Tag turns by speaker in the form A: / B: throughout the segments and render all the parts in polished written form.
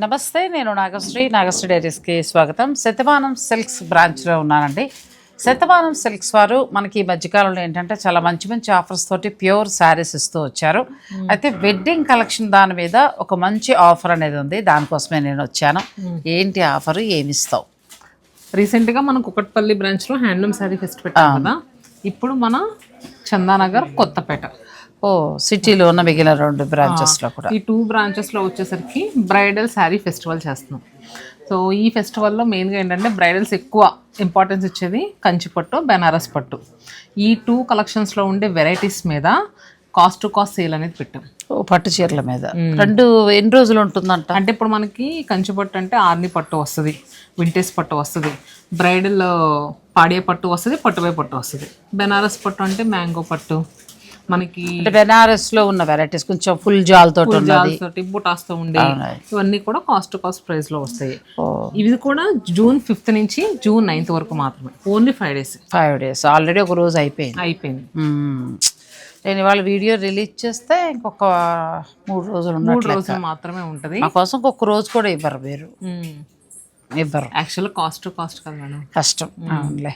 A: నమస్తే, నేను నాగశ్రీ డైరీస్కి స్వాగతం. శతమానం సిల్క్స్ బ్రాంచ్లో ఉన్నానండి. శతమానం సిల్క్స్ వారు మనకి ఈ మధ్యకాలంలో ఏంటంటే చాలా మంచి మంచి ఆఫర్స్ తోటి ప్యూర్ శారీస్ ఇస్తూ వచ్చారు. అయితే వెడ్డింగ్ కలెక్షన్ దాని మీద ఒక మంచి ఆఫర్ అనేది ఉంది, దానికోసమే నేను వచ్చాను. ఏంటి ఆఫర్, ఏమి ఇస్తావు?
B: రీసెంట్గా మనం కుకట్పల్లి బ్రాంచ్లో హ్యాండ్లూమ్ శారీ ఫెస్ట్ పెట్టాం కదా, ఇప్పుడు మన చందానగర్ కొత్తపేట
A: సిటీలో ఉన్న మిగిలిన 2 బ్రాంచెస్లో కూడా
B: ఈ 2 బ్రాంచెస్లో వచ్చేసరికి బ్రైడల్ శారీ ఫెస్టివల్ చేస్తున్నాం. సో ఈ ఫెస్టివల్లో మెయిన్గా ఏంటంటే బ్రైడల్స్ ఎక్కువ ఇంపార్టెన్స్ ఇచ్చేది కంచిపట్టు, బెనారస్ పట్టు. ఈ 2 కలెక్షన్స్లో ఉండే వెరైటీస్ మీద కాస్ట్ టు కాస్ట్ సేల్ అనేది పెట్టాం.
A: పట్టు చీరల మీద 2 ఎన్ని రోజులు ఉంటుందంట?
B: అంటే ఇప్పుడు మనకి కంచిపట్టు అంటే ఆర్ని పట్టు వస్తుంది, వింటేజ్ పట్టు వస్తుంది, బ్రైడల్ పాడియా పట్టు వస్తుంది, పట్టుపై పట్టు వస్తుంది. బెనారస్ పట్టు అంటే మ్యాంగో పట్టు, మనకి
A: బెనారస్ లో ఉన్న వెరైటీస్ కొంచెం ఫుల్ జాల్తో
B: బుటాస్తో ఉండే ఇవన్నీ కూడా కాస్ట్ టు కాస్ట్ ప్రైస్ లో వస్తాయి. ఇవి కూడా June 5th నుంచి June 9th వరకు మాత్రమే, ఓన్లీ 5
A: డేస్. ఆల్రెడీ ఒక రోజు అయిపోయింది. నేను ఇవాళ వీడియో రిలీజ్ చేస్తే ఇంకొక 3 రోజులు
B: మాత్రమే ఉంటది.
A: మా కోసం ఒక రోజు కూడా ఇవ్వరు, మీరు ఇవ్వరు.
B: యాక్చువల్ కాస్ట్ టు కాస్ట్ కదా మేడం,
A: కష్టం. అవునులే.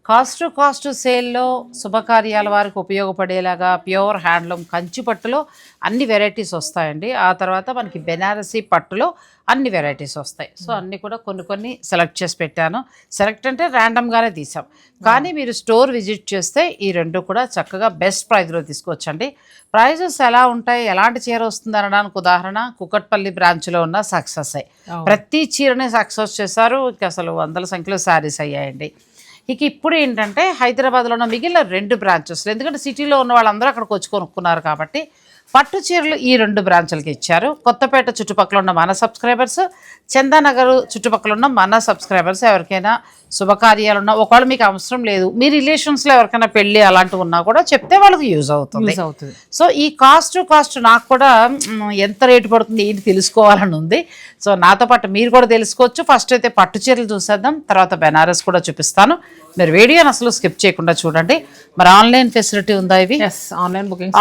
A: కాస్ట్ టు కాస్ట్ సేల్లో శుభకార్యాల వారికి ఉపయోగపడేలాగా ప్యూర్ హ్యాండ్లూమ్ కంచి పట్టులో అన్ని వెరైటీస్ వస్తాయండి. ఆ తర్వాత మనకి బెనారసీ పట్టులో అన్ని వెరైటీస్ వస్తాయి. సో అన్నీ కూడా కొన్ని సెలెక్ట్ చేసి పెట్టాను. సెలెక్ట్ అంటే ర్యాండమ్గానే తీసాం, కానీ మీరు స్టోర్ విజిట్ చేస్తే ఈ 2 కూడా చక్కగా బెస్ట్ ప్రైస్లో తీసుకోవచ్చండి. ప్రైజెస్ ఎలా ఉంటాయి, ఎలాంటి చీర వస్తుంది అనడానికి ఉదాహరణ కుకట్పల్లి బ్రాంచ్లో ఉన్న సక్సెస్ ప్రతి చీరని సక్సెస్ చేశారు. అసలు వందల సంఖ్యలో శారీస్ అయ్యాయండి. ఇక ఇప్పుడు ఏంటంటే హైదరాబాద్లో ఉన్న మిగిలిన 2 బ్రాంచెస్లు, ఎందుకంటే సిటీలో ఉన్న వాళ్ళందరూ అక్కడికి వచ్చి కొనుక్కున్నారు కాబట్టి పట్టు చీరలు ఈ 2 బ్రాంచులకి ఇచ్చారు. కొత్తపేట చుట్టుపక్కల ఉన్న మన సబ్స్క్రైబర్స్, చందానగర్ చుట్టుపక్కల ఉన్న మన సబ్స్క్రైబర్స్ ఎవరికైనా శుభకార్యాలు ఉన్నా, ఒకవేళ మీకు అవసరం లేదు, మీ రిలేషన్స్లో ఎవరికైనా పెళ్ళి అలాంటివి ఉన్నా కూడా చెప్తే వాళ్ళకి యూజ్ అవుతుంది. సో ఈ కాస్ట్ నాకు కూడా ఎంత రేటు పడుతుంది ఏంటి తెలుసుకోవాలని ఉంది. సో నాతో పాటు మీరు కూడా తెలుసుకోవచ్చు. ఫస్ట్ అయితే పట్టు చీరలు చూసేద్దాం, తర్వాత బెనారస్ కూడా చూపిస్తాను. మీరు వీడియోని అసలు స్కిప్ చేయకుండా చూడండి. మరి ఆన్లైన్ ఫెసిలిటీ ఉందా? ఇవి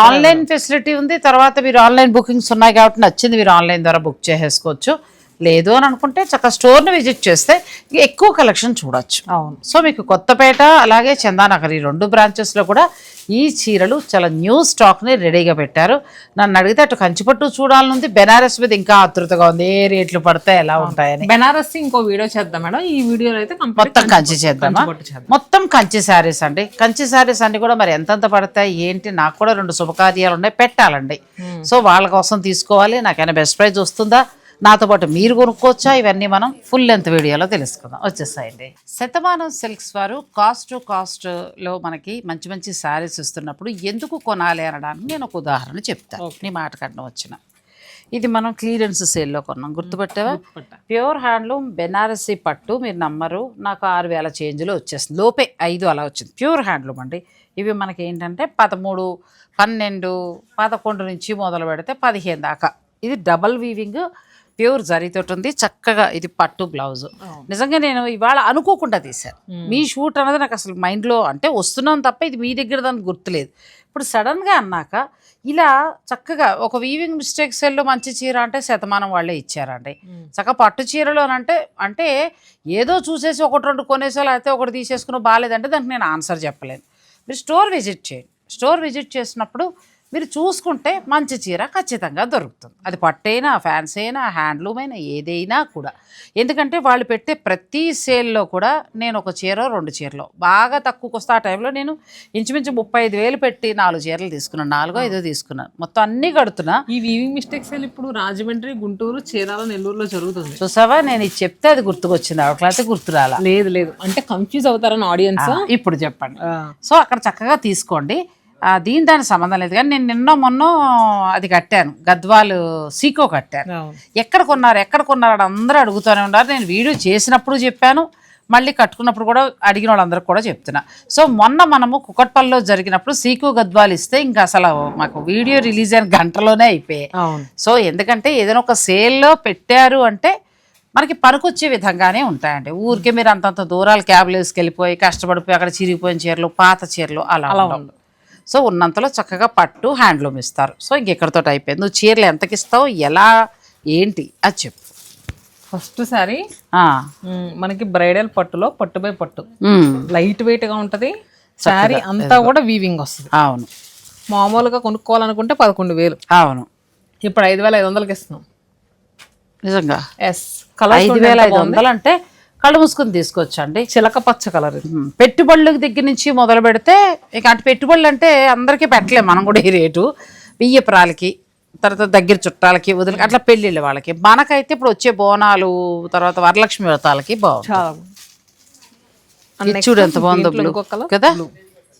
A: ఆన్లైన్ ఫెసిలిటీ ఉంది. తర్వాత మీరు ఆన్లైన్ బుకింగ్స్ ఉన్నాయి కాబట్టి నచ్చింది మీరు ఆన్లైన్ ద్వారా బుక్ చేసేసుకోవచ్చు. లేదు అని అనుకుంటే చక్కగా స్టోర్ని విజిట్ చేస్తే ఎక్కువ కలెక్షన్ చూడొచ్చు. సో మీకు కొత్తపేట అలాగే చందానగర్ ఈ 2 బ్రాంచెస్లో కూడా ఈ చీరలు చాలా న్యూ స్టాక్ని రెడీగా పెట్టారు. నన్ను అడిగితే అటు కంచిపట్టు చూడాలనుంది, బెనారస్ మీద ఇంకా ఆతృతగా ఉంది, ఏ రేట్లు పడతాయి ఎలా ఉంటాయని.
B: బెనారస్ ఇంకో వీడియో చేద్దాం మేడం, ఈ వీడియోలో అయితే
A: మొత్తం కంచి చేద్దామా? మొత్తం కంచి శారీస్ అండి. కంచి శారీస్ అన్ని కూడా మరి ఎంతెంత పడతాయి ఏంటి, నాకు కూడా 2 శుభకార్యాలు ఉన్నాయి, పెట్టాలండి. సో వాళ్ళ కోసం తీసుకోవాలి, నాకైనా బెస్ట్ ప్రైస్ వస్తుందా, నాతో పాటు మీరు కొనుక్కోవచ్చా, ఇవన్నీ మనం ఫుల్ లెంత్ వీడియోలో తెలుసుకుందాం. వచ్చేసాయండి. శతమానం సిల్క్స్ వారు కాస్ట్ టు కాస్ట్లో మనకి మంచి మంచి శారీస్ ఇస్తున్నప్పుడు ఎందుకు కొనాలి అనడానికి నేను ఒక ఉదాహరణ చెప్తాను. నీ మాట కట్నం వచ్చిన ఇది మనం క్లియరెన్స్ సేల్లో కొన్నాం, గుర్తుపెట్టావా? ప్యూర్ హ్యాండ్లూమ్ బెనారసీ పట్టు, మీరు నమ్మరు, నాకు 6,000 చేంజ్లో వచ్చేసింది, లోపే 5 అలా వచ్చింది. ప్యూర్ హ్యాండ్లూమ్ అండి. ఇవి మనకి ఏంటంటే 13, 12, 11 నుంచి మొదలు పెడితే 15 దాకా. ఇది డబల్ వీవింగ్ ప్యూర్ జరీతోటి ఉంది, చక్కగా ఇది పట్టు బ్లౌజ్. నిజంగా నేను ఇవాళ అనుకోకుండా తీశాను. మీ షూట్ అన్నది నాకు అసలు మైండ్లో అంటే వస్తున్నాను తప్ప ఇది మీ దగ్గర దానికి గుర్తులేదు. ఇప్పుడు సడన్గా అన్నాక ఇలా చక్కగా ఒక వీవింగ్ మిస్టేక్ సెల్లో మంచి చీర అంటే శతమానం వాళ్ళే ఇచ్చారండి. చక్కగా పట్టు చీరలు అంటే ఏదో చూసేసి 1-2 కొనేసాలు అయితే ఒకటి తీసేసుకుని బాగాలేదంటే దానికి నేను ఆన్సర్ చెప్పలేను. మీరు స్టోర్ విజిట్ చేయండి. స్టోర్ విజిట్ చేసినప్పుడు మీరు చూసుకుంటే మంచి చీర ఖచ్చితంగా దొరుకుతుంది. అది పట్టైనా, ఫ్యాన్సీ అయినా, హ్యాండ్లూమ్ అయినా, ఏదైనా కూడా. ఎందుకంటే వాళ్ళు పెట్టే ప్రతి సేల్లో కూడా నేను ఒక చీర 2 చీరలు బాగా తక్కువకి వస్తే ఆ టైంలో నేను ఇంచుమించు 35,000 పెట్టి 4 చీరలు తీసుకున్నాను, 4-5 తీసుకున్నాను, మొత్తం అన్నీ కడుతున్నా.
B: ఈ వీవింగ్ మిస్టేక్స్ ఇప్పుడు రాజమండ్రి, గుంటూరు, చీరాల, నెల్లూరులో జరుగుతుంది.
A: చూసావా, నేను ఇది చెప్తే అది గుర్తుకొచ్చింది, అట్లయితే గుర్తురాలా?
B: లేదు అంటే కన్ఫ్యూజ్ అవుతారని ఆడియన్స్.
A: ఇప్పుడు చెప్పండి. సో అక్కడ చక్కగా తీసుకోండి, దానికి సంబంధం లేదు. కానీ నేను మొన్న అది కట్టాను, గద్వాలు సీకో కట్టాను. ఎక్కడ కొన్నారు అందరూ అడుగుతూనే ఉన్నారు. నేను వీడియో చేసినప్పుడు చెప్పాను, మళ్ళీ కట్టుకున్నప్పుడు కూడా అడిగిన వాళ్ళందరికీ కూడా చెప్తున్నా. సో మొన్న మనము కుకట్పల్లిలో జరిగినప్పుడు సీకో గద్వాలు ఇస్తే ఇంకా అసలు మాకు వీడియో రిలీజ్ అయిన గంటలోనే అయిపోయాయి. సో ఎందుకంటే ఏదైనా ఒక సేల్లో పెట్టారు అంటే మనకి పనికొచ్చే విధంగానే ఉంటాయండి. ఊరికే మీరు అంతంత దూరాలు క్యాబ్లు వేసుకెళ్ళిపోయి కష్టపడిపోయి అక్కడ చిరిగిపోయిన చీరలు, పాత చీరలు అలా ఉండవు. సో ఉన్నంతలో చక్కగా పట్టు హ్యాండ్లూమ్ ఇస్తారు. సో ఇంకెక్కడితో అయిపోయింది. నువ్వు చీరలు ఎంతకి ఇస్తావు, ఎలా ఏంటి అది చెప్పు.
B: ఫస్ట్ శారీ
A: ఆ,
B: మనకి బ్రైడల్ పట్టులో పట్టు బై పట్టు
A: ఉమ్,
B: లైట్ వెయిట్ గా ఉంటది. శారీ అంతా కూడా వీవింగ్ వస్తుంది.
A: అవును
B: మామూలుగా కొనుక్కోవాలనుకుంటే 11,000,
A: అవును
B: ఇప్పుడు 5,500కి ఇస్తున్నాం.
A: నిజంగా
B: ఎస్, కలర్
A: 5,500 అంటే కళ్ళు మూసుకొని తీసుకోవచ్చండి.
B: చిలక పచ్చ కలర్ ఇది.
A: పెట్టుబడుల దగ్గర నుంచి మొదలు పెడితే ఇక అటు పెట్టుబడులు అంటే అందరికీ పెట్టలేము మనం కూడా ఈ రేటు. బియ్యపురాలకి, తర్వాత దగ్గర చుట్టాలకి వదిలి అట్లా పెళ్ళిళ్ళ వాళ్ళకి. మనకైతే ఇప్పుడు వచ్చే బోనాలు, తర్వాత వరలక్ష్మి వ్రతాలకి బాగుంది.
B: చాలా
A: ఇది చూడు ఎంత బాగుందో బ్లూ కదా.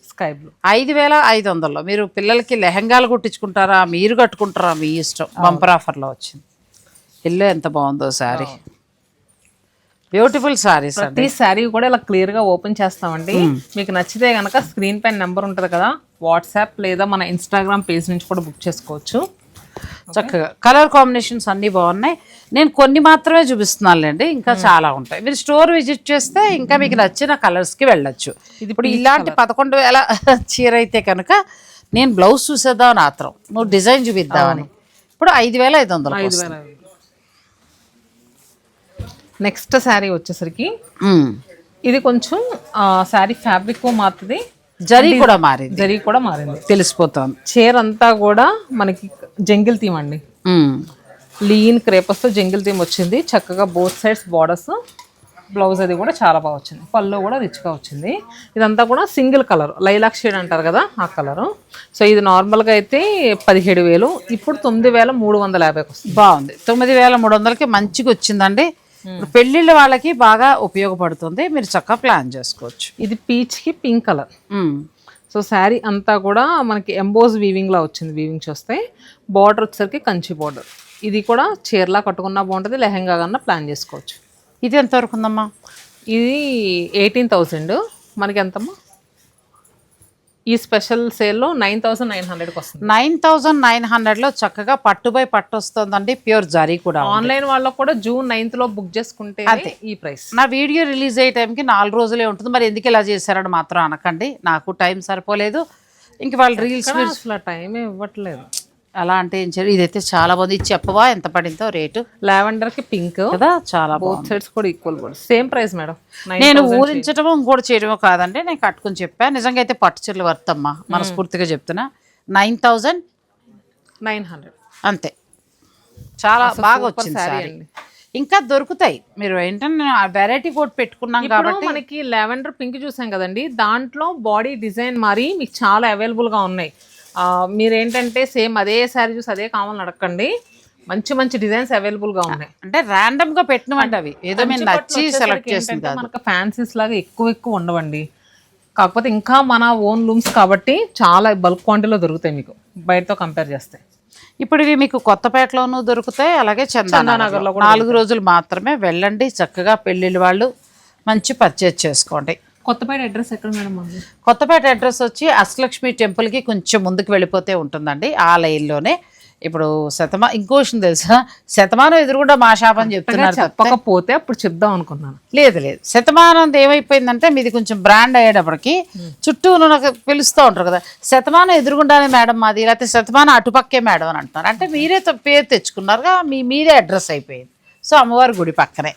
B: స్కై బ్లూ
A: 5,500లో మీరు పిల్లలకి లెహంగాలు కుట్టించుకుంటారా, మీరు కట్టుకుంటారా, మీ ఇష్టం. బంపర్ ఆఫర్లో వచ్చింది. ఇల్లు ఎంత బాగుందో శారీ, బ్యూటిఫుల్ శారీస్ అండి.
B: ప్రతి శారీ కూడా ఇలా క్లియర్ గా ఓపెన్ చేస్తామండి. మీకు నచ్చితే గనక స్క్రీన్ పైన నెంబర్ ఉంటుంది కదా, వాట్సాప్ లేదా మన ఇన్స్టాగ్రామ్ పేజ్ నుంచి కూడా బుక్ చేసుకోవచ్చు.
A: చక్కగా కలర్ కాంబినేషన్స్ అన్నీ బాగున్నాయి. నేను కొన్ని మాత్రమే చూపిస్తున్నానులేండి, ఇంకా చాలా ఉంటాయి. మీరు స్టోర్ విజిట్ చేస్తే ఇంకా మీకు నచ్చిన కలర్స్కి వెళ్ళొచ్చు. ఇప్పుడు ఇలాంటి 11,000 చీర అయితే కనుక నేను బ్లౌజ్ చూసేద్దామని ఆత్రం, నువ్వు డిజైన్ చూపిద్దామని. ఇప్పుడు 5,500.
B: నెక్స్ట్ శారీ వచ్చేసరికి ఇది కొంచెం శారీ ఫ్యాబ్రిక్ మారుతుంది,
A: జరీ కూడా మారింది.
B: జరీ కూడా మారింది,
A: తెలిసిపోతుంది.
B: చీర అంతా కూడా మనకి జంగిల్ థీమ్ అండి. లీన్ క్రేపస్ తో జంగిల్ థీమ్ వచ్చింది. చక్కగా బోత్ సైడ్స్ బార్డర్స్, బ్లౌజ్ అది కూడా చాలా బాగా వచ్చింది. పళ్ళు కూడా రిచ్గా వచ్చింది. ఇదంతా కూడా సింగిల్ కలర్, లైలాక్ షేడ్ అంటారు కదా ఆ కలరు. సో ఇది నార్మల్గా అయితే 17,000, ఇప్పుడు 9,350కి వస్తుంది.
A: బాగుంది. 9,300కి మంచిగా వచ్చిందండి. ఇప్పుడు పెళ్ళిళ్ళ వాళ్ళకి బాగా ఉపయోగపడుతుంది, మీరు చక్కగా ప్లాన్ చేసుకోవచ్చు.
B: ఇది పీచ్ కి పింక్ కలర్. సో శారీ అంతా కూడా మనకి ఎంబోజ్ వీవింగ్ లా వచ్చింది. వీవింగ్ చూస్తే బార్డర్ వచ్చేసరికి కంచి బార్డర్. ఇది కూడా చీరలా కట్టుకున్నా బాగుంటుంది, లెహంగా కన్నా ప్లాన్ చేసుకోవచ్చు.
A: ఇది ఎంతవరకు ఉందమ్మా?
B: ఇది 18,000. మనకి ఎంతమ్మా ఈ స్పెషల్ సేల్లో? 9,900కి వస్తుంది.
A: 9,900లో చక్కగా పట్టు బై పట్టు వస్తుందండి. ప్యూర్ జరీ కూడా.
B: ఆన్లైన్ వాళ్ళకు కూడా June 9th లో బుక్ చేసుకుంటే ఈ ప్రైస్.
A: నా వీడియో రిలీజ్ అయ్యే టైంకి 4 రోజులే ఉంటుంది. మరి ఎందుకు ఇలా చేశారని మాత్రం అనకండి, నాకు టైం సరిపోలేదు. ఇంక వాళ్ళు రీల్స్
B: అసలు టైం ఇవ్వట్లేదు.
A: అలా అంటే ఏం చేయాలి. ఇదైతే చాలా బాగుంది. ఇది చెప్పవా ఎంత పడిందో రేటు?
B: లావెండర్ కి పింక్
A: కదా, చాలా
B: బోత్ సైడ్స్ కూడా ఈక్వల్ కూడా సేమ్ ప్రైస్ మేడం.
A: నేను ఊరించడమో ఇంకోటి చేయడమో కాదండి, నేను కట్టుకుని చెప్పాను. నిజంగా అయితే పట్టు చీరలు వర్త్ అమ్మా, మనస్ఫూర్తిగా చెప్తున్నా. 9,900 అంతే. చాలా బాగా వచ్చింది సారీ. ఇంకా దొరుకుతాయి. మీరు ఏంటంటే వెరైటీ కోట్ పెట్టుకున్నాం కాబట్టి
B: మనకి లావెండర్ పింక్ చూసాం కదండి, దాంట్లో బాడీ డిజైన్ మరి మీకు చాలా అవైలబుల్ గా ఉన్నాయి. మీరేంటంటే సేమ్ అదే శారీ చూసి అదే కావాలని అడగండి, మంచి మంచి డిజైన్స్ అవైలబుల్ గా ఉన్నాయి.
A: అంటే ర్యాండమ్ గా పెట్టినవండి, అవి ఏదో మేము నచ్చి సెలెక్ట్ చేసింది కాదు.
B: మనకు ఫ్యాన్సీస్ లాగా ఎక్కువ ఉండవండి. కాకపోతే ఇంకా మన ఓన్ లూమ్స్ కాబట్టి చాలా బల్క్ క్వాంటిటీలో దొరుకుతాయి మీకు బయటతో కంపేర్ చేస్తే.
A: ఇప్పుడు ఇవి మీకు కొత్తపేటలోనూ దొరుకుతాయి, అలాగే చందానగర్లో 4 రోజులు మాత్రమే వెళ్ళండి. చక్కగా పెళ్ళిళ్ళు వాళ్ళు మంచి పర్చేజ్ చేసుకోండి.
B: కొత్తపేట అడ్రస్ ఎక్కడ మేడం?
A: కొత్తపేట అడ్రస్ వచ్చి అష్టలక్ష్మి టెంపుల్కి కొంచెం ముందుకు వెళ్ళిపోతే ఉంటుందండి, ఆ లైన్లోనే. ఇప్పుడు ఇంకో విషయం తెలుసా, శతమానం ఎదురుగుండా మా షాప్ అని చెప్తున్నారు.
B: చెప్పకపోతే అప్పుడు చెప్దాం అనుకున్నాను.
A: లేదు, శతమానం ఏమైపోయిందంటే మీది కొంచెం బ్రాండ్ అయ్యేటప్పటికి చుట్టూ నాకు పిలుస్తూ ఉంటారు కదా, శతమానం ఎదురుగుండానే మేడం మాది, లేకపోతే శతమానం అటుపక్కే మేడం అని అంటున్నారు. అంటే మీరే పేరు తెచ్చుకున్నారుగా, మీరే అడ్రస్ అయిపోయింది. సో అమ్మవారి గుడి పక్కనే.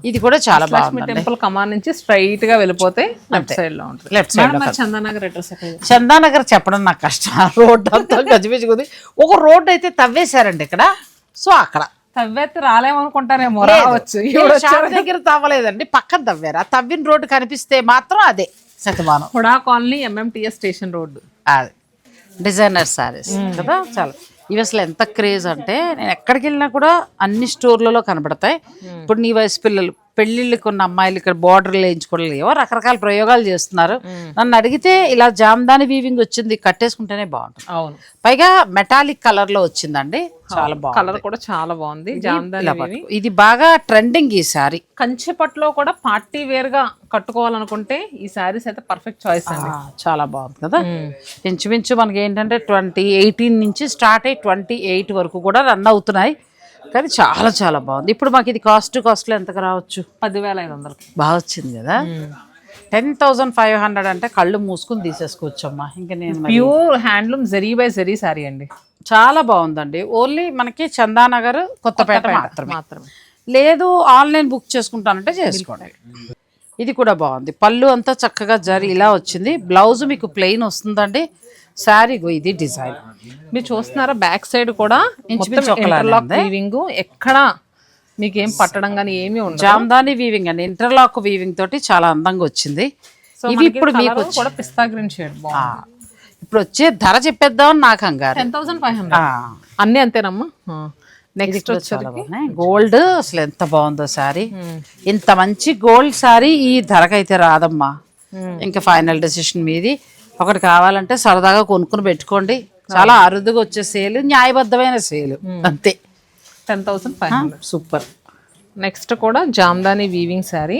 A: ఇది కూడా చాలా బాగుంది.
B: టెంపుల్ కమాన్ నుంచి స్ట్రైట్ గా వెళ్ళిపోతే లెఫ్ట్ సైడ్ లో ఉంటుంది.
A: లెఫ్ట్ సైడ్ లో
B: చందానగర్ అడ్రస్.
A: చందానగర్ చెప్పడం నాకు కష్టం, రోడ్ అంతా గజిబిజిగుంది. ఒక రోడ్ అయితే తవ్వేశారండి ఇక్కడ. సో అక్కడ
B: తవ్వేస్తే రాలేమనుకుంటారేమో, రావచ్చు.
A: షాప్ దగ్గర తవ్వలేదండి, పక్కన తవ్వారు. ఆ తవ్విన రోడ్డు కనిపిస్తే మాత్రం అదే శతమానం.
B: HUDA colony MMTS station road.
A: అది డిజైనర్ సారీస్ కదా. చాలా ఇవి అసలు ఎంత క్రేజ్ అంటే, నేను ఎక్కడికి వెళ్ళినా కూడా అన్ని స్టోర్లలో కనబడతాయి. ఇప్పుడు నీ వయసు పిల్లలు పెళ్ళిళ్ళకి ఉన్న అమ్మాయిలు ఇక్కడ బోర్డర్లు వేయించుకోవడం, ఏవో రకరకాల ప్రయోగాలు చేస్తున్నారు. నన్ను అడిగితే ఇలా జామ్దాని వీవింగ్ వచ్చింది, కట్టేసుకుంటేనే బాగుంటుంది.
B: అవును,
A: పైగా మెటాలిక్ కలర్ లో వచ్చిందండి, చాలా బాగుంది.
B: కలర్ కూడా చాలా బాగుంది. జామ్దాని
A: ఇది బాగా ట్రెండింగ్. ఈ సారీ
B: కంచిపట్లో కూడా పార్టీ వేర్ గా కట్టుకోవాలనుకుంటే ఈ సారీస్ అయితే పర్ఫెక్ట్ చాయిస్ అండి.
A: చాలా బాగుంది కదా. ఇంచుమించు మనకి ఏంటంటే 2018 నుంచి స్టార్ట్ అయ్యి 28 వరకు కూడా రన్ అవుతున్నాయి. కానీ చాలా చాలా బాగుంది. ఇప్పుడు మాకు ఇది కాస్ట్లో ఎంతకు రావచ్చు?
B: 10,500
A: బాగా వచ్చింది కదా. 10,500 అంటే కళ్ళు మూసుకుని తీసేసుకోవచ్చు అమ్మా. ఇంకా నేను
B: pure handloom zari by zari sorry అండి,
A: చాలా బాగుందండి. ఓన్లీ మనకి చందానగర్ కొత్తపేట మాత్రమే. లేదు ఆన్లైన్ బుక్ చేసుకుంటానంటే చేసుకోండి. ఇది కూడా బాగుంది, పళ్ళు అంతా చక్కగా జరి ఇలా వచ్చింది, బ్లౌజ్ మీకు ప్లెయిన్ వస్తుందండి. శారీ ఇది డిజైన్
B: మీరు చూస్తున్నారా, బ్యాక్ సైడ్ కూడా
A: ఇంచుమించు ఒకలానే
B: ఇంటర్లాక్
A: ఉంది.
B: వీవింగ్, ఎక్కడ మీకేం పట్టడం కానీ ఏమీ ఉండదు.
A: జామ్దాని వీవింగ్ అండి, ఇంటర్లాక్ వీవింగ్ తోటి చాలా అందంగా వచ్చింది. ఇవి ఇప్పుడు మీకు
B: కూడా పిస్తా గ్రీన్ షేడ్
A: ఇప్పుడు వచ్చే ధర చెప్పేద్దామని నాకు కంగారు.
B: 10,500 అన్నీ అంతేనమ్మా. నెక్స్ట్
A: గోల్డ్ అసలు ఎంత బాగుందో శారీ, ఇంత మంచి గోల్డ్ శారీ ఈ ధరకైతే రాదమ్మా. ఇంకా ఫైనల్ డెసిషన్ మీది. ఒకటి కావాలంటే సరదాగా కొనుక్కుని పెట్టుకోండి, చాలా అరుదుగా వచ్చే సేల్, న్యాయబద్ధమైన సేల్ అంతే.
B: 10,500
A: సూపర్.
B: నెక్స్ట్ కూడా జామ్దాని వీవింగ్ శారీ,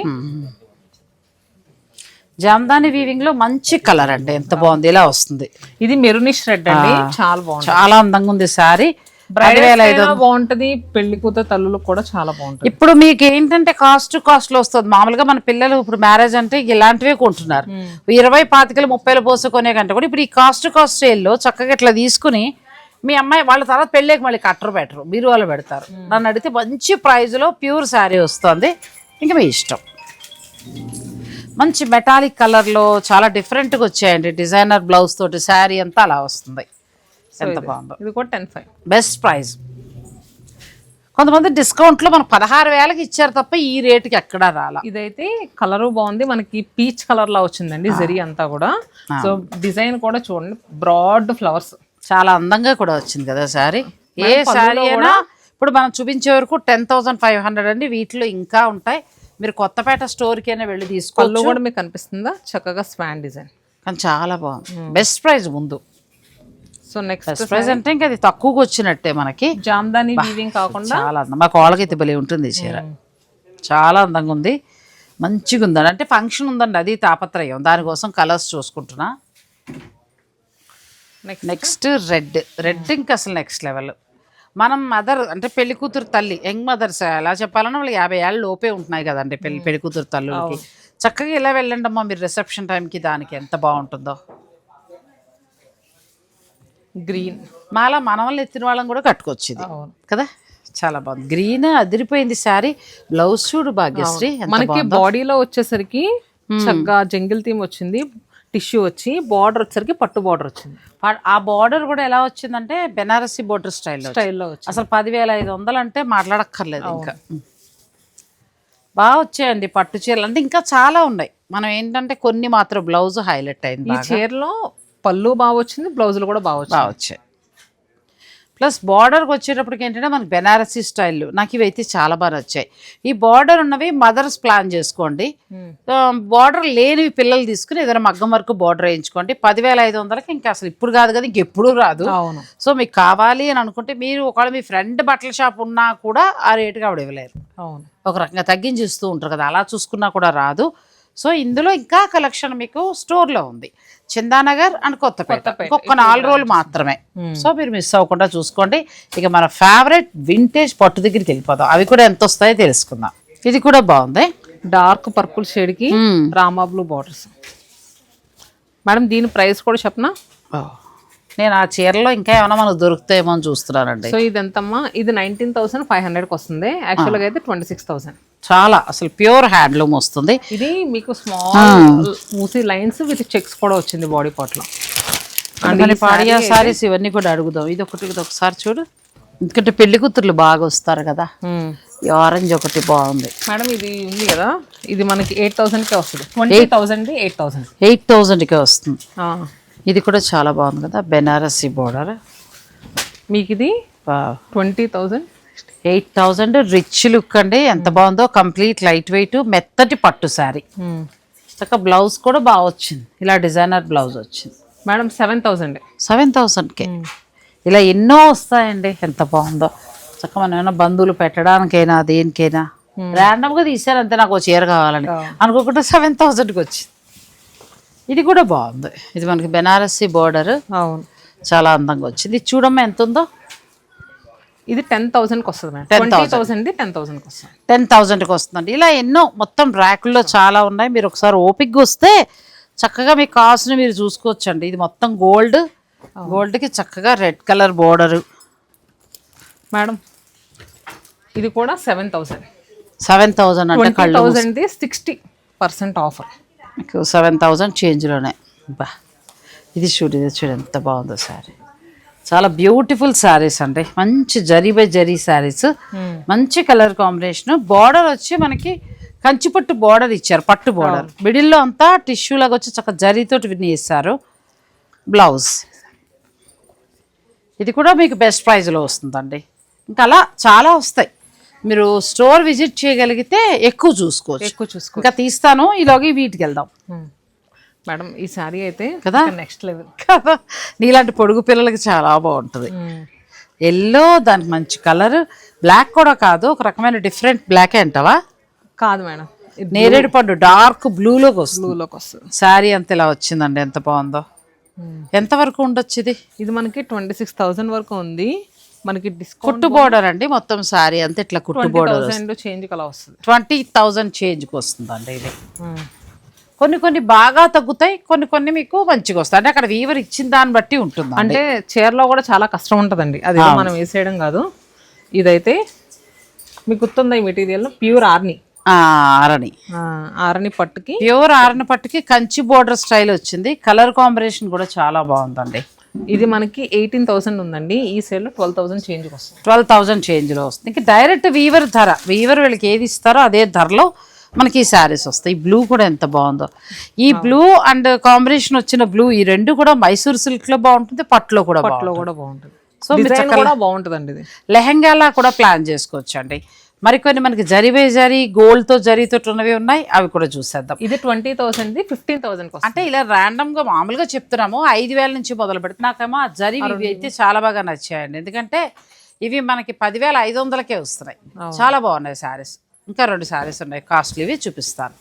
A: జామ్దాని వీవింగ్ లో మంచి కలర్ అండి, ఎంత బాగుంది, ఇలా వస్తుంది.
B: ఇది మెరూనిష్ రెడ్ అండి, చాలా బాగుంది,
A: చాలా అందంగా ఉంది శారీ.
B: బాగుంటది, పెళ్లి కూతురు తల్లులకు కూడా చాలా బాగుంటుంది.
A: ఇప్పుడు మీకు ఏంటంటే కాస్ట్ లో వస్తుంది. మామూలుగా మన పిల్లలు ఇప్పుడు మ్యారేజ్ అంటే ఇలాంటివే కొంటున్నారు, 20, 25, 30 పోసి కొనే కంటే కూడా ఇప్పుడు ఈ కాస్ట్ సేల్లో చక్కగా ఇట్లా తీసుకుని మీ అమ్మాయి వాళ్ళ తర్వాత పెళ్ళికి మళ్ళీ కట్టరు పెట్టరు, బీరువాలో పెడతారు. నన్ను అడిగితే మంచి ప్రైజ్లో ప్యూర్ శారీ వస్తుంది, ఇంకా మీ ఇష్టం. మంచి మెటాలిక్ కలర్లో చాలా డిఫరెంట్గా వచ్చాయండి, డిజైనర్ బ్లౌజ్ తోటి శారీ అంతా అలా వస్తుంది, ఎంత బాగుందో.
B: ఇది కూడా 10,500
A: బెస్ట్ ప్రైస్. కొంతమంది డిస్కౌంట్లో మనకు 16,000కి ఇచ్చారు తప్ప ఈ రేటుకి ఎక్కడా రాలా.
B: ఇదైతే కలరు బాగుంది, మనకి పీచ్ కలర్ లా వచ్చిందండి జరీ అంతా కూడా. సో డిజైన్ కూడా చూడండి, బ్రాడ్ ఫ్లవర్స్,
A: చాలా అందంగా కూడా వచ్చింది కదా శారీ. ఏ శారీ అయినా ఇప్పుడు మనం చూపించే వరకు 10,500 అండి. వీటిలో ఇంకా ఉంటాయి, మీరు కొత్తపేట స్టోర్కి అయినా వెళ్ళి తీసుకోవాలి.
B: పళ్ళు కూడా మీకు కనిపిస్తుందా, చక్కగా స్వాన్ డిజైన్,
A: కానీ చాలా బాగుంది. బెస్ట్ ప్రైస్ ముందు.
B: సో నెక్స్ట్
A: ప్రైస్ అంటే ఇంకా అది తక్కువగా వచ్చినట్టే మనకి.
B: జామ్దాని వీవింగ్ కాకుండా
A: చాలా అందం, మా కోళ్ళకి అయితే భలే ఉంటుంది చీర, చాలా అందంగా ఉంది, మంచిగా ఉందండి. అంటే ఫంక్షన్ ఉందండి, అది తాపత్రయం, దానికోసం కలర్స్ చూసుకుంటున్నా. నెక్స్ట్ రెడ్ ఇంకా అసలు నెక్స్ట్ లెవెల్. మనం మదర్ అంటే పెళ్లి కూతురు తల్లి, యంగ్ మదర్స్ ఎలా చెప్పాలన్నా వాళ్ళు 50 ఏళ్ళ లోపే ఉంటున్నాయి కదండి పెళ్లి కూతురు తల్లులకి. చక్కగా ఇలా వెళ్ళండి అమ్మా మీరు రిసెప్షన్ టైంకి, దానికి ఎంత బాగుంటుందో.
B: గ్రీన్
A: మాలా మనవల్ని ఎత్తిన వాళ్ళని కూడా కట్టుకోవచ్చు ఇది కదా, చాలా బాగుంది. గ్రీన్ అదిరిపోయింది శారీ. బ్లౌజ్ చూడు భాగ్యశ్రీ,
B: మనకి బాడీలో వచ్చేసరికి చక్కగా జంగిల్ థీమ్ వచ్చింది, టిష్యూ వచ్చి బార్డర్ వచ్చేసరికి పట్టు బార్డర్ వచ్చింది.
A: ఆ బార్డర్ కూడా ఎలా వచ్చిందంటే బెనారసీ బార్డర్ స్టైల్లో
B: వచ్చింది.
A: అసలు 10,500 అంటే మాట్లాడక్కర్లేదు. ఇంకా బాగా వచ్చాయండి పట్టు చీరలు, అంటే ఇంకా చాలా ఉన్నాయి. మనం ఏంటంటే కొన్ని మాత్రం బ్లౌజ్ హైలైట్ అయింది.
B: ఈ చీరలో పళ్ళు బాగా వచ్చింది, బ్లౌజులు కూడా బాగా
A: వచ్చాయి. ప్లస్ బార్డర్కి వచ్చేటప్పటికి ఏంటంటే మనకి బెనారసీ స్టైల్, నాకు ఇవైతే చాలా బాగా వచ్చాయి. ఈ బార్డర్ ఉన్నవి మదర్స్ ప్లాన్ చేసుకోండి, బార్డర్ లేనివి పిల్లలు తీసుకుని ఏదైనా మగ్గం వరకు బార్డర్ వేయించుకోండి. 10,500కి ఇంకా అసలు ఇప్పుడు కాదు కదా, ఇంకెప్పుడు రాదు. సో మీకు కావాలి అని అనుకుంటే మీరు ఒకవేళ మీ ఫ్రెండ్ బట్టల షాప్ ఉన్నా కూడా ఆ రేటుకి ఆవిడ ఇవ్వలేరు, ఒక రకంగా తగ్గించి ఇస్తూ ఉంటారు కదా, అలా చూసుకున్నా కూడా రాదు. సో ఇందులో ఇంకా కలెక్షన్ మీకు స్టోర్లో ఉంది, చందానగర్ అండ్ కొత్తపేట, ఒక్క 4 రోజులు మాత్రమే. సో మీరు మిస్ అవ్వకుండా చూసుకోండి. ఇక మన ఫేవరెట్ వింటేజ్ పట్టు దగ్గరికి వెళ్ళిపోదాం, అవి కూడా ఎంత వస్తాయో తెలుసుకుందాం. ఇది కూడా బాగుంది,
B: డార్క్ పర్పుల్ షేడ్ కి రామా బ్లూ బార్డర్స్. మేడం దీని ప్రైస్ కూడా చెప్పనా,
A: నేను ఆ చీరలో ఇంకా ఏమైనా మనకు దొరుకుతాయేమో అని చూస్తున్నానండి.
B: సో ఇది ఎంతమ్మా, ఇది 19,500కి వస్తుంది, యాక్చువల్గా అయితే 26,000.
A: చాలా అసలు ప్యూర్ హ్యాండ్లూమ్ వస్తుంది.
B: ఇది మీకు small Musi lines with checks కూడా వచ్చింది బాడీ పార్ట్ లో.
A: అండ్ పాడియా సారీస్ ఇవన్నీ కూడా అడుగుదాం. ఇది ఒకసారి చూడు, ఎందుకంటే పెళ్లి కూతుర్లు బాగా వస్తారు కదా. ఈ ఆరెంజ్ ఒకటి బాగుంది
B: మేడం, ఇది ఉంది కదా, ఇది మనకి 8,000కే వస్తుంది. 20,000
A: 8,000కే వస్తుంది. ఇది కూడా చాలా బాగుంది కదా, బెనారసీ బోర్డర్.
B: మీకు ఇది 20,000
A: 8,000 రిచ్ లుక్ అండి, ఎంత బాగుందో. కంప్లీట్ లైట్ వెయిట్ మెత్తటి పట్టు శారీ, చక్కగా బ్లౌజ్ కూడా బాగా వచ్చింది, ఇలా డిజైనర్ బ్లౌజ్ వచ్చింది.
B: మేడం
A: 7,000కే ఇలా ఎన్నో వస్తాయండి, ఎంత బాగుందో. చక్కగా మనం ఏమైనా బంధువులు పెట్టడానికైనా దేనికైనా ర్యాండమ్గా తీసారు అంతే, నాకు చీర కావాలని అనుకోకుండా 7,000కి వచ్చింది. ఇది కూడా బాగుంది, ఇది మనకి బెనారసీ బోర్డర్, చాలా అందంగా వచ్చింది. ఇది చూడమ్మా ఎంత ఉందో.
B: ఇది 10,000కి వస్తుంది మేడం, 20,000 10,000కి వస్తుంది,
A: 10,000కి వస్తుందండి. ఇలా ఎన్నో మొత్తం ర్యాకుల్లో చాలా ఉన్నాయి, మీరు ఒకసారి ఓపిక్గా వస్తే చక్కగా మీ కాస్ట్ని మీరు చూసుకోవచ్చండి. ఇది మొత్తం గోల్డ్కి చక్కగా రెడ్ కలర్ బోర్డరు.
B: మేడం ఇది కూడా 7,000.
A: 7,000 అంటే కళ్ళు
B: 20,000 60% ఆఫర్.
A: మీకు 7,000 చేంజ్లోనే. బా ఇది చూడు ఎంత బాగుందో శారీ. చాలా బ్యూటిఫుల్ శారీస్ అండి, మంచి జరీ బై జరీ శారీస్, మంచి కలర్ కాంబినేషన్. బార్డర్ వచ్చి మనకి కంచిపట్టు బార్డర్ ఇచ్చారు, పట్టు బార్డర్. మిడిల్లో అంతా టిష్యూ లాగా వచ్చి చక్క జరీతోటి విని ఇస్తారు. బ్లౌజ్ ఇది కూడా మీకు బెస్ట్ ప్రైస్లో వస్తుందండి. ఇంకా అలా చాలా వస్తాయి, మీరు స్టోర్ విజిట్ చేయగలిగితే ఎక్కువ చూసుకోవచ్చు. ఇంకా తీస్తాను, ఈలోకి వీటికి వెళ్దాం.
B: మేడం ఈ శారీ అయితే
A: కదా
B: నెక్స్ట్ లెవెల్
A: కదా, నీలాంటి పొడుగు పిల్లలకి చాలా బాగుంటుంది. ఎల్లో, దానికి మంచి కలర్, బ్లాక్ కూడా కాదు, ఒక రకమైన డిఫరెంట్ బ్లాక్ అంటావా?
B: కాదు మేడం,
A: నేరేడు పండు డార్క్ బ్లూలోకి
B: వస్తుంది.
A: శారీ అంత ఇలా వచ్చిందండి, ఎంత బాగుందో. ఎంత వరకు ఉండొచ్చు ఇది?
B: ఇది మనకి 26,000 వరకు ఉంది. మనకి
A: కుట్టు బోర్డర్ అండి, మొత్తం శారీ అంతా ఇట్లా కుట్టు బోర్డర్
B: చేంజ్ అలా వస్తుంది.
A: 20,000 చేంజ్కి వస్తుందండి ఇది. కొన్ని బాగా తగ్గుతాయి, కొన్ని మీకు మంచిగా వస్తాయి. అంటే అక్కడ వీవర్ ఇచ్చిన దాన్ని బట్టి ఉంటుంది.
B: అంటే చీరలో కూడా చాలా కష్టం ఉంటుందండి, అది మనం వేసేయడం కాదు. ఇదైతే మీకు గుర్తుందా ఈ మెటీరియల్? ప్యూర్ ఆర్ని ఆరణి పట్టుకి,
A: ప్యూర్ ఆరణి పట్టుకి కంచి బోర్డర్ స్టైల్ వచ్చింది. కలర్ కాంబినేషన్ కూడా చాలా బాగుందండి.
B: ఇది మనకి 18,000 ఉందండి, ఈ సేల్లో 12,000 చేంజ్కి వస్తుంది.
A: 12,000 చేంజ్లో వస్తుంది. ఇంకా డైరెక్ట్ వీవర్ ధర, వీవర్ వీళ్ళకి ఏది ఇస్తారో అదే ధరలో మనకి ఈ శారీస్ వస్తాయి. ఈ బ్లూ కూడా ఎంత బాగుందో. ఈ బ్లూ అండ్ కాంబినేషన్ వచ్చిన బ్లూ, ఈ రెండు కూడా మైసూర్ సిల్క్ లో బాగుంటుంది, పట్టులో కూడా
B: బాగుంటుంది. సో బాగుంటుందండి. ఇది
A: లెహంగాలా కూడా ప్లాన్ చేసుకోవచ్చు అండి. మరికొన్ని మనకి జరీ బై జరీ, గోల్డ్ తో జరీతో ఉన్నవి ఉన్నాయి, అవి కూడా చూసేద్దాం.
B: ఇది 20,000 15,000
A: అంటే ఇలా ర్యాండమ్ గా మామూలుగా చెప్తున్నాము, 5,000 నుంచి మొదలు పెడితే. నాకేమో ఆ జరీ ఇవి అయితే చాలా బాగా నచ్చాయండి, ఎందుకంటే ఇవి మనకి 10,500కే వస్తున్నాయి. చాలా బాగున్నాయి శారీస్. ఇంకా 2 శారీస్ ఉన్నాయి కాస్ట్లీవి, చూపిస్తాను.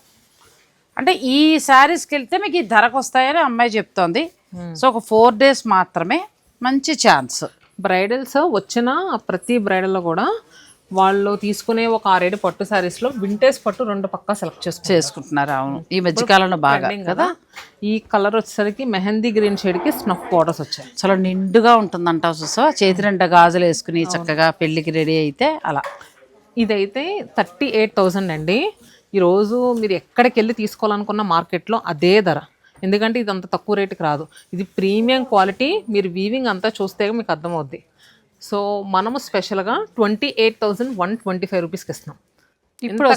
A: అంటే ఈ శారీస్కి వెళ్తే మీకు ఈ ధరకు వస్తాయని అమ్మాయి చెప్తోంది. సో ఒక 4 days మాత్రమే, మంచి ఛాన్స్.
B: బ్రైడల్స్ వచ్చిన ప్రతి బ్రైడల్లో కూడా వాళ్ళు తీసుకునే ఒక 6-7 పట్టు శారీస్లో వింటేజ్ పట్టు 2 పక్కా సెలెక్ట్ చేసుకుంటున్నారు.
A: అవును, ఈ మధ్యకాలంలో బాగా కదా.
B: ఈ కలర్ వచ్చేసరికి మెహందీ గ్రీన్ షేడ్కి స్నఫ్ బార్డర్స్ వచ్చాయి.
A: చాలా నిండుగా ఉంటుందంట. సో చేతి నిండా గాజులు వేసుకుని చక్కగా పెళ్ళికి రెడీ అయితే అలా.
B: ఇదైతే 38,000 అండి. ఈరోజు మీరు ఎక్కడికి వెళ్ళి తీసుకోవాలనుకున్న మార్కెట్లో అదే ధర, ఎందుకంటే ఇది అంత తక్కువ రేటుకి రాదు. ఇది ప్రీమియం క్వాలిటీ, మీరు వీవింగ్ అంతా చూస్తే మీకు అర్థమవుద్ది. సో మనము స్పెషల్గా 28,125 రూపీస్కి ఇస్తున్నాం.
A: ఇప్పుడు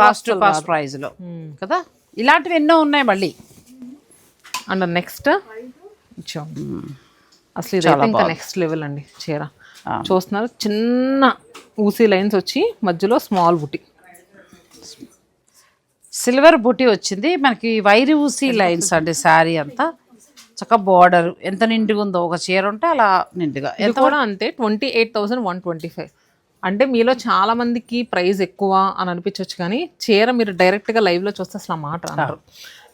A: కాస్ట్ ప్రైస్లో కదా. ఇలాంటివి ఎన్నో ఉన్నాయి మళ్ళీ.
B: అండ్ నెక్స్ట్ అసలు ఇదైతే ఇంకా నెక్స్ట్ లెవెల్ అండి. చీర చూస్తున్నారు, చిన్న ఊసీ లైన్స్ వచ్చి మధ్యలో స్మాల్ బుటీ,
A: సిల్వర్ బుటీ వచ్చింది మనకి. వైరి ఊసీ లైన్స్ అండి శారీ అంతా. చక్క బార్డర్ ఎంత నిండుగా ఉందో, ఒక చీర ఉంటే అలా నిండుగా.
B: ఎంత కూడా అంతే 28,125. అంటే మీలో చాలా మందికి ప్రైస్ ఎక్కువ అని అనిపించవచ్చు, కానీ చీర మీరు డైరెక్ట్గా లైవ్లో చూస్తే అసలు ఆ మాట అన్నారు.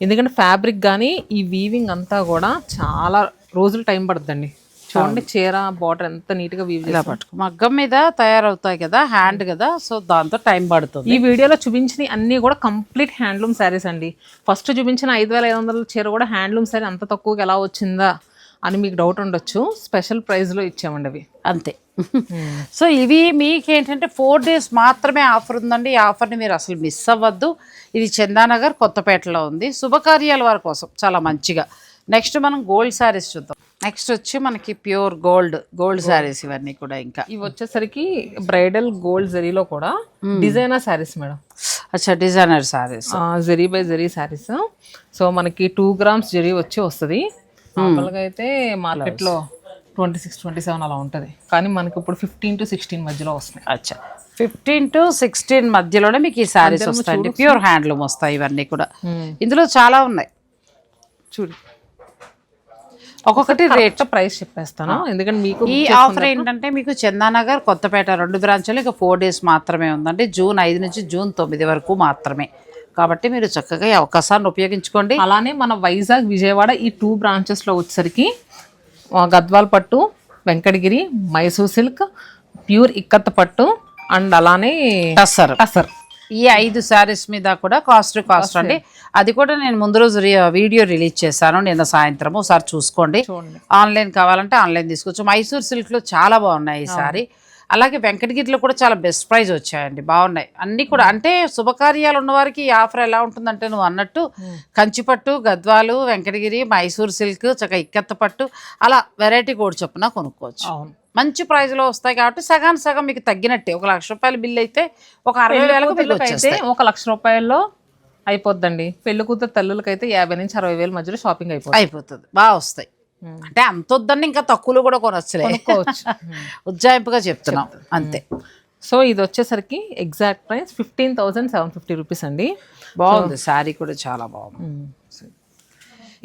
B: ఎందుకంటే ఫ్యాబ్రిక్ కానీ ఈ వీవింగ్ అంతా కూడా చాలా రోజులు టైం పడుతుందండి. చూడండి చీర బార్డర్ ఎంత నీట్గా వీవ్
A: ఇలా పట్టుకో, మగ్గం మీద తయారవుతాయి కదా, హ్యాండ్ కదా, సో దాంతో టైం పడుతుంది.
B: ఈ వీడియోలో చూపించిన అన్ని కూడా కంప్లీట్ హ్యాండ్లూమ్ శారీస్ అండి. ఫస్ట్ చూపించిన 5,500 చీర కూడా హ్యాండ్లూమ్ శారీ అంత తక్కువకి ఎలా వచ్చిందా అని మీకు డౌట్ ఉండొచ్చు. స్పెషల్ ప్రైస్లో ఇచ్చామండి అవి,
A: అంతే. సో ఇవి మీకేంటంటే 4 days మాత్రమే ఆఫర్ ఉందండి. ఈ ఆఫర్ని మీరు అసలు మిస్ అవ్వద్దు. ఇది చందానగర్ కొత్తపేటలో ఉంది. శుభకార్యాల వారి కోసం చాలా మంచిగా. నెక్స్ట్ మనం గోల్డ్ శారీస్ చూద్దాం. నెక్స్ట్ వచ్చి మనకి ప్యూర్ గోల్డ్ శారీస్ ఇవన్నీ కూడా. ఇంకా
B: ఇవి వచ్చేసరికి బ్రైడల్ గోల్డ్ జరీలో కూడా డిజైనర్ శారీస్ మేడం.
A: అచ్చా, designer saris,
B: zari by zari saris. So మనకి 2 grams జరీ వస్తుంది. నార్మల్గా అయితే మార్కెట్లో 26-27 అలా ఉంటుంది, కానీ మనకి ఇప్పుడు 15 to 16 మధ్యలో వస్తున్నాయి.
A: అచ్చా, 15 to 16 మధ్యలోనే మీకు ఈ శారీస్ వస్తాయండి. ప్యూర్ హ్యాండ్లూమ్ వస్తాయి ఇవన్నీ కూడా. ఇందులో చాలా ఉన్నాయి
B: చూడు.
A: ఒక్కొక్కటి రేట్
B: ప్రైస్ చెప్పేస్తాను, ఎందుకంటే మీకు
A: ఈ ఆఫర్ ఏంటంటే మీకు చందానగర్ కొత్తపేట 2 బ్రాంచ్లు ఇక 4 days మాత్రమే ఉందండి. June 5 నుంచి June 9 వరకు మాత్రమే. కాబట్టి మీరు చక్కగా ఈ అవకాశాన్ని ఉపయోగించుకోండి.
B: అలానే మన వైజాగ్, విజయవాడ ఈ 2 branchesలో వచ్చేసరికి గద్వాల్ పట్టు, వెంకటగిరి, మైసూర్ సిల్క్, ప్యూర్ ఇక్కత్ పట్టు అండ్ అలానే టసర్
A: ఈ 5 శారీస్ మీద కూడా కాస్ట్ అండి. అది కూడా నేను ముందు రోజు వీడియో రిలీజ్ చేశాను నిన్న సాయంత్రం, ఒకసారి చూసుకోండి. ఆన్లైన్ కావాలంటే ఆన్లైన్ తీసుకోవచ్చు. మైసూర్ సిల్క్లో చాలా బాగున్నాయి ఈ శారీ. అలాగే వెంకటగిరిలో కూడా చాలా బెస్ట్ ప్రైస్ వచ్చాయండి, బాగున్నాయి అన్నీ కూడా. అంటే శుభకార్యాలు ఉన్నవారికి ఈ ఆఫర్ ఎలా ఉంటుందంటే నువ్వు అన్నట్టు కంచిపట్టు, గద్వాలు, వెంకటగిరి, మైసూర్ సిల్క్, చక్కగా ఇక్కత్త పట్టు, అలా వెరైటీ కోడ్ చొప్పున కొనుక్కోవచ్చు.
B: అవును,
A: మంచి ప్రైస్లో వస్తాయి కాబట్టి సగానికి సగం మీకు తగ్గినట్టే. 1 లక్ష రూపాయల బిల్ అయితే ఒక 60,000కు బిల్
B: అయితే
A: వచ్చేస్తాయి.
B: 1 లక్ష రూపాయల్లో అయిపోద్దండి. పెళ్లి కూతురు తల్లులకైతే 50 నుంచి 60,000 మధ్యలో షాపింగ్
A: అయిపోతుంది, బాగా వస్తాయి. అంటే అంత వద్దని ఇంకా తక్కువలో కూడా కొనొచ్చులే,
B: కొనుక్కోవచ్చు.
A: ఉజ్జాయింపుగా చెప్తున్నాం అంతే.
B: సో ఇది వచ్చేసరికి ఎగ్జాక్ట్ ప్రైస్ 15,750 రూపీస్ అండి.
A: బాగుంది, శారీ కూడా చాలా బాగుంది.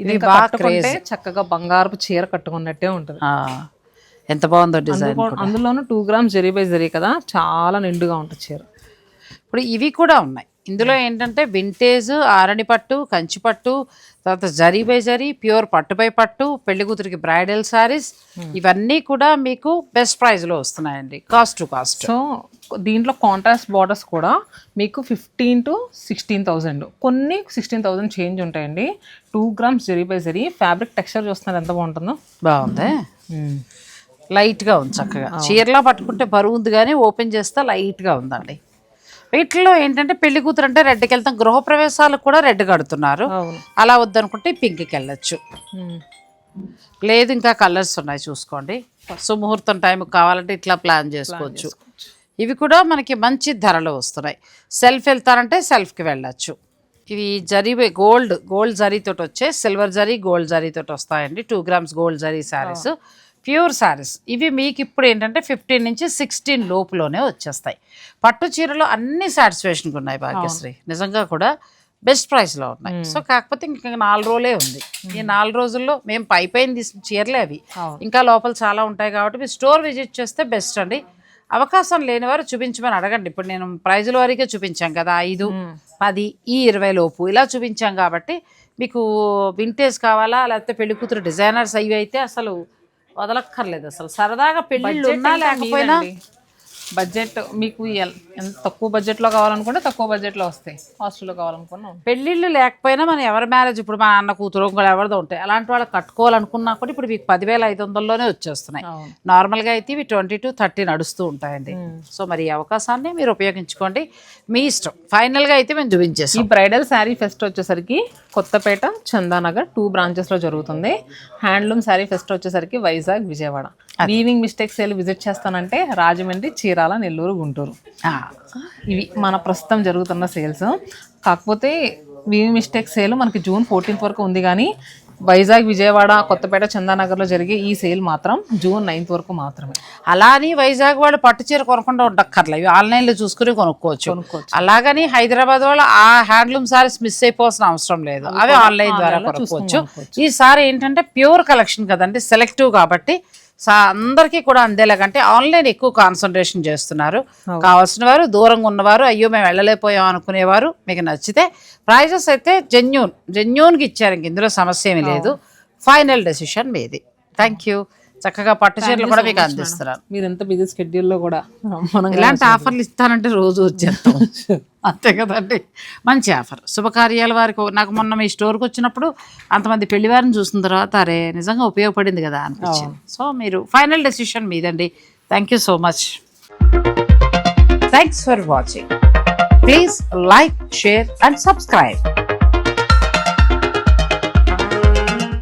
B: ఇది బాగా కట్టుకుంటే చక్కగా బంగారపు చీర కట్టుకున్నట్టే ఉంటుంది.
A: ఎంత బాగుందో డిజైన్.
B: అందులోనూ 2 గ్రామ్స్ జరీ బై జరీ కదా, చాలా నిండుగా ఉంటుంది చీర.
A: ఇప్పుడు ఇవి కూడా ఉన్నాయి. ఇందులో ఏంటంటే వింటేజ్, ఆరణి పట్టు, కంచి పట్టు, తర్వాత జరీ బై జరీ, ప్యూర్ పట్టు బై పట్టు, పెళ్లి కూతురికి బ్రైడల్ శారీస్, ఇవన్నీ కూడా మీకు బెస్ట్ ప్రైస్లో వస్తున్నాయండి, కాస్ట్ టు కాస్ట్.
B: సో దీంట్లో కాంట్రాస్ట్ బార్డర్స్ కూడా మీకు 15,000 to 16,000, కొన్ని 16,000 చేంజ్ ఉంటాయండి. 2 grams zari by zari. Fabric texture చూస్తున్నారు ఎంత బాగుంటుందో.
A: బాగుంది, లైట్గా ఉంది, చక్కగా చీరలా పట్టుకుంటే బరువు ఉంది కానీ ఓపెన్ చేస్తే లైట్గా ఉందండి. వీటిలో ఏంటంటే పెళ్లి కూతురు అంటే రెడ్కి వెళ్తాం, గృహప్రవేశాలకు కూడా రెడ్ కడుతున్నారు. అలా వద్దనుకుంటే పింక్కి వెళ్ళచ్చు. లేదు ఇంకా కలర్స్ ఉన్నాయి చూసుకోండి. సుముహూర్తం టైంకి కావాలంటే ఇట్లా ప్లాన్ చేసుకోవచ్చు. ఇవి కూడా మనకి మంచి ధరలో వస్తున్నాయి. సెల్ఫ్ వెళ్తారంటే సెల్ఫ్కి వెళ్ళచ్చు. ఇవి జరీ గోల్డ్ జరీతోటి వచ్చే సిల్వర్ జరీ, గోల్డ్ జరీతోటి వస్తాయండి. 2 grams gold zari saris, pure saris. ఇవి మీకు ఇప్పుడు ఏంటంటే 15 నుంచి 16 లోపులోనే వచ్చేస్తాయి. పట్టు చీరలో అన్ని సాటిస్ఫాక్షన్గా ఉన్నాయి భాగ్యశ్రీ, నిజంగా కూడా బెస్ట్ ప్రైస్లో ఉన్నాయి. సో కాకపోతే ఇంకా 4 రోజులే ఉంది. ఈ 4 రోజుల్లో మేము పైన తీసిన చీరలే అవి, ఇంకా లోపల చాలా ఉంటాయి కాబట్టి మీరు స్టోర్ విజిట్ చేస్తే బెస్ట్ అండి. అవకాశం లేని వారు చూపించమని అడగండి. ఇప్పుడు నేను ప్రైజుల వారీగా చూపించాం కదా, 5, 10, ఈ 20 లోపు ఇలా చూపించాం కాబట్టి మీకు వింటేజ్ కావాలా లేకపోతే పెళ్లి కూతురు డిజైనర్స్ అవి అయితే అసలు వదలక్కర్లేదు. అసలు సరదాగా పెళ్ళిళ్ళు ఉన్నా లేకపోయినా
B: బడ్జెట్ మీకు ఎంత తక్కువ బడ్జెట్లో కావాలనుకుంటే తక్కువ బడ్జెట్లో వస్తాయి, కాస్ట్లో కావాలనుకున్నా.
A: పెళ్ళిళ్ళు లేకపోయినా మనం ఎవరి మ్యారేజ్, ఇప్పుడు మా అన్న కూతురు ఇంకో ఎవరిదో ఉంటాయి, అలాంటి వాళ్ళు కట్టుకోవాలనుకున్నా కూడా ఇప్పుడు మీకు 10,500లోనే వచ్చేస్తున్నాయి. నార్మల్గా అయితే ఇవి 20 to 30 నడుస్తూ ఉంటాయండి. సో మరి ఈ అవకాశాన్ని మీరు ఉపయోగించుకోండి, మీ ఇష్టం. ఫైనల్గా అయితే మేము చూపించేసాం.
B: ఈ బ్రైడల్ శారీ ఫెస్ట్ వచ్చేసరికి కొత్తపేట, చందానగర్ 2 బ్రాంచెస్లో జరుగుతుంది. హ్యాండ్లూమ్ శారీ ఫెస్ట్ వచ్చేసరికి Vizag, Vijayawada. Weaving mistake sale visit చేస్తానంటే రాజమండ్రి, చీరాల, నెల్లూరు, గుంటూరు. ఇవి మన ప్రస్తుతం జరుగుతున్న సేల్స్. కాకపోతే వీవింగ్ మిస్టేక్ సేల్ మనకి June 14th వరకు ఉంది, కానీ వైజాగ్, విజయవాడ, కొత్తపేట, చందానగర్లో జరిగే ఈ సేల్ మాత్రం June 9th వరకు మాత్రమే.
A: అలాని వైజాగ్ వాళ్ళు పట్టు చీర కొనకుండా ఉండక్కర్లే, ఇవి ఆన్లైన్లో చూసుకుని కొనుక్కోవచ్చు. అలాగని హైదరాబాద్ వాళ్ళు ఆ హ్యాండ్లూమ్ సారీస్ మిస్ అయిపోవాల్సిన అవసరం లేదు, అవి ఆన్లైన్ ద్వారా కొనుక్కోవచ్చు. ఈసారి ఏంటంటే ప్యూర్ కలెక్షన్ కదండి, సెలెక్టివ్ కాబట్టి అందరికీ కూడా అందేలాగంటే ఆన్లైన్ ఎక్కువ కాన్సన్ట్రేషన్ చేస్తున్నారు. కావాల్సిన వారు, దూరంగా ఉన్నవారు, అయ్యో మేము వెళ్ళలేకపోయాం అనుకునేవారు, మీకు నచ్చితే ప్రైజెస్ అయితే జెన్యూన్గా ఇచ్చారు, ఇంక ఇందులో సమస్య ఏమీ లేదు. ఫైనల్ డెసిషన్ మీది. Thank you. చక్కగా పట్టు చీరలు కూడా మీకు అందిస్తున్నారు.
B: మీరు ఎంత బిజీ స్కెడ్యూల్లో కూడా మనం
A: ఇలాంటి ఆఫర్లు ఇస్తానంటే రోజు వచ్చేస్తాం అంతే కదండి. మంచి ఆఫర్, శుభకార్యాల వారికి. నాకు మొన్న మీ స్టోర్కి వచ్చినప్పుడు అంతమంది పెళ్లి వారిని చూసిన తర్వాత అరే నిజంగా ఉపయోగపడింది కదా అనిపించింది. సో మీరు ఫైనల్ డెసిషన్ మీదండి. Thank you so much. Thanks for watching. Please like, share and subscribe.